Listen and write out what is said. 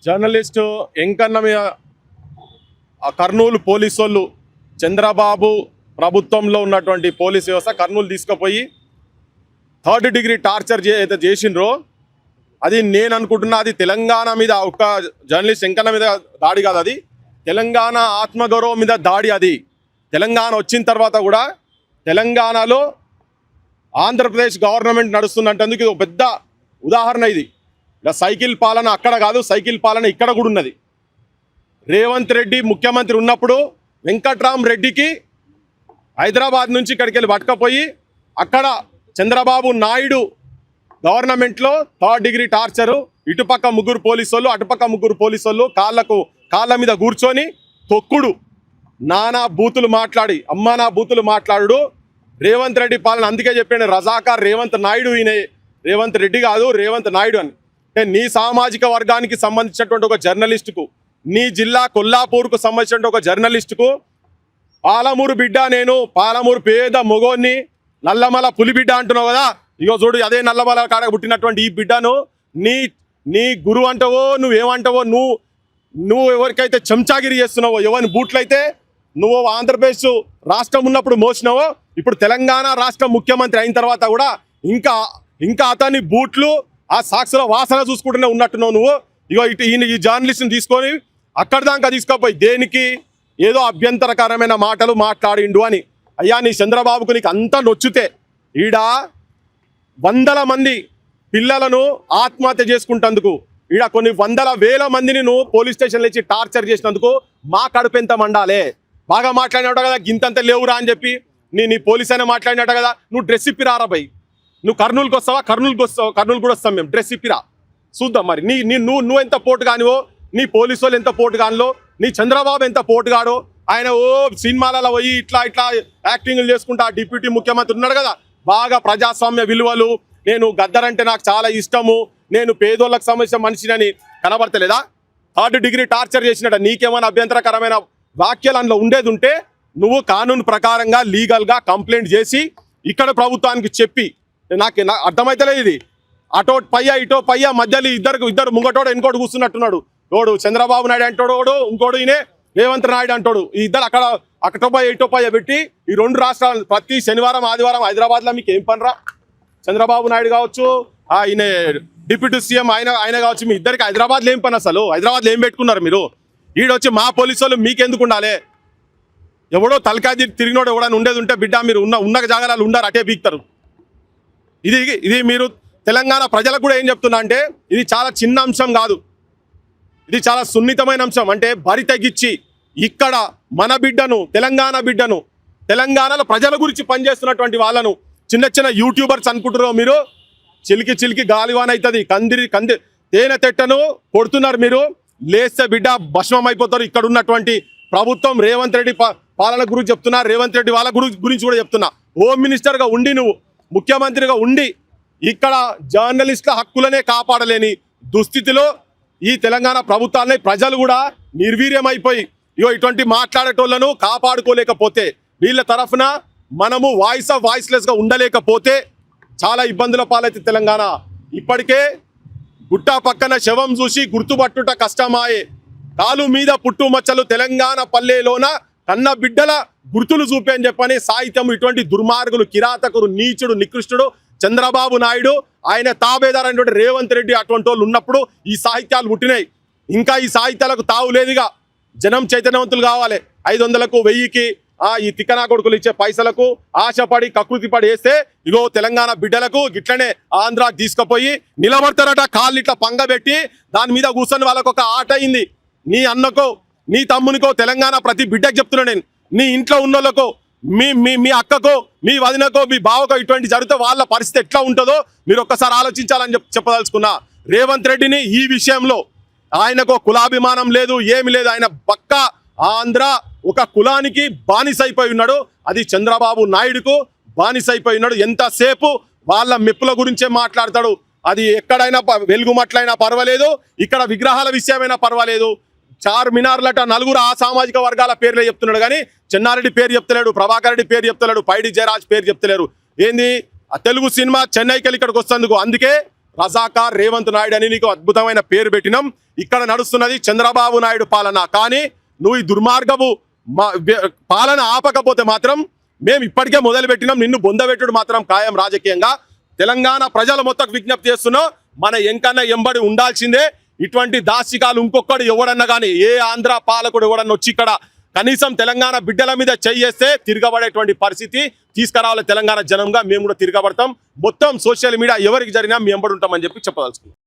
Journalist Enkanna మీద Kurnool police వాళ్ళు చంద్రబాబు ప్రభుత్వంలో ఉన్నటువంటి పోలీస్ వ్యవస్థ కర్నూలు తీసుకుపోయి 3rd డిగ్రీ టార్చర్ అయితే చేసిండ్రో అది నేను అనుకుంటున్నా అది తెలంగాణ మీద ఒక జర్నలిస్ట్ ఎంకన్న మీద దాడి కాదు, అది తెలంగాణ ఆత్మగౌరవం మీద దాడి. అది తెలంగాణ వచ్చిన తర్వాత కూడా తెలంగాణలో ఆంధ్రప్రదేశ్ గవర్నమెంట్ నడుస్తున్నందుకు ఇది ఒక పెద్ద ఉదాహరణ. ఇది ఇలా సైకిల్ పాలన అక్కడ కాదు, సైకిల్ పాలన ఇక్కడ కూడా ఉన్నది. రేవంత్ రెడ్డి ముఖ్యమంత్రి ఉన్నప్పుడు వెంకట్రామ్ రెడ్డికి హైదరాబాద్ నుంచి ఇక్కడికి వెళ్ళి పట్టుకపోయి అక్కడ చంద్రబాబు నాయుడు గవర్నమెంట్లో 3rd డిగ్రీ టార్చరు, ఇటుపక్క 3 పోలీసు వాళ్ళు అటుపక్క 3 పోలీసు వాళ్ళు కాళ్ళ మీద కూర్చొని తొక్కుడు, నానా బూతులు మాట్లాడి అమ్మా నా బూతులు మాట్లాడు రేవంత్ రెడ్డి పాలన. అందుకే చెప్పాను రజాకార్ రేవంత్ నాయుడు, ఈయన రేవంత్ రెడ్డి కాదు రేవంత్ నాయుడు అని. అంటే నీ సామాజిక వర్గానికి సంబంధించినటువంటి ఒక జర్నలిస్టుకు, నీ జిల్లా కొల్లాపూర్కు సంబంధించిన ఒక జర్నలిస్టుకు పాలమూరు బిడ్డ, నేను పాలమూరు పేద మొగోన్ని నల్లమల పులి బిడ్డ అంటున్నావు కదా, ఇగో చూడు అదే నల్లమల కాడకు పుట్టినటువంటి ఈ బిడ్డను నీ గురువు అంటావో నువ్వేమంటావో, నువ్వు ఎవరికైతే చెంచాగిరి చేస్తున్నావో, ఎవరిని బూట్లయితే నువ్వు ఆంధ్రప్రదేశ్ రాష్ట్రం ఉన్నప్పుడు మోసినావో, ఇప్పుడు తెలంగాణ రాష్ట్ర ముఖ్యమంత్రి అయిన తర్వాత కూడా ఇంకా అతని బూట్లు ఆ సాక్షుల వాసన చూసుకుంటూనే ఉన్నట్టున్నావు నువ్వు. ఇగో ఈ జర్నలిస్ట్ని తీసుకొని అక్కడి దాకా తీసుకుపోయి దేనికి, ఏదో అభ్యంతరకరమైన మాటలు మాట్లాడిండు అని. అయ్యా నీ చంద్రబాబుకు నీకు అంతా నొచ్చితే ఈడ 100 మంది పిల్లలను ఆత్మహత్య చేసుకుంటందుకు, ఈడ కొన్ని 100,000 మందిని నువ్వు పోలీస్ స్టేషన్లో ఇచ్చి టార్చర్ చేసినందుకు మా కడుపు ఎంత మండాలే. బాగా మాట్లాడినట్టు కదా, గింతంత లేవురా అని చెప్పి నీ పోలీస్ అయినా మాట్లాడినట్టు కదా. నువ్వు డ్రెస్ ఇప్పి రారాబాయి, నువ్వు కర్నూలుకి వస్తావా, కర్నూలు కూడా వస్తాం మేము, డ్రెస్ ఇప్పిరా చూద్దాం. మరి నువ్వు ఎంత పోటు కానివో, నీ పోలీసు వాళ్ళు ఎంత పోటు కానిలో, నీ చంద్రబాబు ఎంత పోటుగాడో. ఆయన సినిమాలలో పోయి ఇట్లా యాక్టింగ్లు చేసుకుంటా డిప్యూటీ ముఖ్యమంత్రి ఉన్నాడు కదా, బాగా ప్రజాస్వామ్య విలువలు, నేను గద్దరంటే నాకు చాలా ఇష్టము, నేను పేదోళ్ళకి సంబంధించిన మనిషినని కనబడతలేదా? 3rd డిగ్రీ టార్చర్ చేసినట్ట నీకేమైనా అభ్యంతరకరమైన వాక్యాలు అందులో ఉండేది ఉంటే నువ్వు కానూను ప్రకారంగా లీగల్గా కంప్లైంట్ చేసి ఇక్కడ ప్రభుత్వానికి చెప్పి, నాకు అర్థమైతలేదు ఇది అటో పయ్య ఇటో పయ్య మధ్యలో ఇద్దరు ముంగటోడు ఇంకోటి కూర్చున్నట్టున్నాడు. తోడు చంద్రబాబు నాయుడు అంటాడు, ఇంకోడు ఈయనే రేవంత్ నాయుడు అంటాడు. ఈ ఇద్దరు అక్కటో పయ్య ఇటో పయ్య పెట్టి ఈ 2 రాష్ట్రాలు ప్రతి శనివారం ఆదివారం హైదరాబాద్లో మీకు ఏం పనిరా? చంద్రబాబు నాయుడు కావచ్చు, ఈయన డిప్యూటీ సీఎం ఆయన కావచ్చు, మీ ఇద్దరికి హైదరాబాద్లో ఏం పని? అసలు హైదరాబాద్లో ఏం పెట్టుకున్నారు మీరు? ఈడొచ్చి మా పోలీసు వాళ్ళు మీకెందుకు ఉండాలి? ఎవడో తలకాయ తిరిగినోడు ఎవడని ఉండేది ఉంటే బిడ్డ మీరు ఉన్న జాగాలు ఉండారు, అటే బీక్తారు. ఇది మీరు తెలంగాణ ప్రజలకు కూడా ఏం చెప్తున్నా అంటే ఇది చాలా చిన్న అంశం కాదు, ఇది చాలా సున్నితమైన అంశం. అంటే బరి తగ్గించి ఇక్కడ మన బిడ్డను, తెలంగాణ బిడ్డను, తెలంగాణలో ప్రజల గురించి పనిచేస్తున్నటువంటి వాళ్ళను చిన్న యూట్యూబర్స్ అనుకుంటున్నారు మీరు. చిలికి గాలివాన్ అవుతుంది, కంది తేనె తెట్టను కొడుతున్నారు మీరు. లేస్తే బిడ్డ భస్మం అయిపోతారు. ఇక్కడ ఉన్నటువంటి ప్రభుత్వం రేవంత్ రెడ్డి పాలన గురించి చెప్తున్నా, రేవంత్ రెడ్డి వాళ్ళ గురించి కూడా చెప్తున్నా. హోమ్ మినిస్టర్గా ఉండి, నువ్వు ముఖ్యమంత్రిగా ఉండి ఇక్కడ జర్నలిస్టుల హక్కులనే కాపాడలేని దుస్థితిలో ఈ తెలంగాణ ప్రభుత్వాన్ని ప్రజలు కూడా నిర్వీర్యమైపోయి ఇటువంటి మాట్లాడేటోళ్లను కాపాడుకోలేకపోతే, వీళ్ళ తరఫున మనము వాయిస్లెస్గా ఉండలేకపోతే చాలా ఇబ్బందుల పాలైతే తెలంగాణ. ఇప్పటికే గుట్ట పక్కన శవం చూసి గుర్తుపట్టుట కష్టమాయే, కాలు మీద పుట్టుమచ్చలు తెలంగాణ పల్లెలోన కన్న బిడ్డల గుర్తులు చూపే అని చెప్పని సాహిత్యం ఇటువంటి దుర్మార్గులు, కిరాతకుడు, నీచుడు, నికృష్టుడు చంద్రబాబు నాయుడు, ఆయన తాబేదారు అనేటువంటి రేవంత్ రెడ్డి అటువంటి వాళ్ళు ఉన్నప్పుడు ఈ సాహిత్యాలు పుట్టినాయి. ఇంకా ఈ సాహిత్యాలకు తావు లేదుగా. జనం చైతన్యవంతులు కావాలి. 500కు 1000కి ఈ తిక్కనా కొడుకులు ఇచ్చే పైసలకు ఆశపడి కకృతి పడి వేస్తే ఇగో తెలంగాణ బిడ్డలకు గిట్లనే ఆంధ్ర తీసుకుపోయి నిలబడతారట. కాళ్ళు ఇట్లా పంగబెట్టి దాని మీద కూర్చొని వాళ్ళకు ఒక ఆట అయింది. నీ అన్నకో నీ తమ్మునికో తెలంగాణ ప్రతి బిడ్డకు చెప్తున్నా నేను, నీ ఇంట్లో ఉన్నోళ్ళకో మీ అక్కకో మీ వదినకో మీ బావకో ఇటువంటి జరిగితే వాళ్ళ పరిస్థితి ఎట్లా ఉంటుందో మీరు ఒక్కసారి ఆలోచించాలని చెప్పదలుచుకున్నా. రేవంత్ రెడ్డిని ఈ విషయంలో ఆయనకు కులాభిమానం లేదు, ఏమి లేదు. ఆయన పక్కా ఆంధ్ర ఒక కులానికి బానిసైపోయి ఉన్నాడు. అది చంద్రబాబు నాయుడుకు బానిసైపోయి ఉన్నాడు. ఎంతసేపు వాళ్ళ మెప్పుల గురించే మాట్లాడతాడు. అది ఎక్కడైనా వెలుగుమట్లైనా పర్వాలేదు, ఇక్కడ విగ్రహాల విషయమైనా పర్వాలేదు. చార్మినార్లట నలుగురు ఆ సామాజిక వర్గాల పేర్లే చెప్తున్నాడు కానీ చెన్నారెడ్డి పేరు చెప్తలేడు, ప్రభాకర్ రెడ్డి పేరు చెప్తలేడు, పైడి జయరాజ్ పేరు చెప్తలేరు. ఏంది తెలుగు సినిమా చెన్నైకి వెళ్ళి ఇక్కడికి వస్తుందుకు. అందుకే రజాకార్ రేవంత్ నాయుడు అని నీకు అద్భుతమైన పేరు పెట్టినాం. ఇక్కడ నడుస్తున్నది చంద్రబాబు నాయుడు పాలన. కానీ నువ్వు ఈ దుర్మార్గపు పాలన ఆపకపోతే మాత్రం మేము ఇప్పటికే మొదలు పెట్టినాం. నిన్ను బొందబెట్టుడు మాత్రం ఖాయం రాజకీయంగా. తెలంగాణ ప్రజల మొత్తం విజ్ఞప్తి చేస్తున్నాం, మన ఎంకన్న ఎంబడి ఉండాల్సిందే. ఇటువంటి దాసికాలు ఇంకొకడు ఎవడన్నా కానీ, ఏ ఆంధ్ర పాలకుడు ఎవడన్నా వచ్చి ఇక్కడ కనీసం తెలంగాణ బిడ్డల మీద చేయేస్తే తిరగబడేటువంటి పరిస్థితి తీసుకురావాలి తెలంగాణ జనంగా. మేము కూడా తిరగబడతాం. మొత్తం సోషల్ మీడియా ఎవరికి జరిగినా మేము ఎంబడి ఉంటామని చెప్పి చెప్పదలుచుకున్నాం.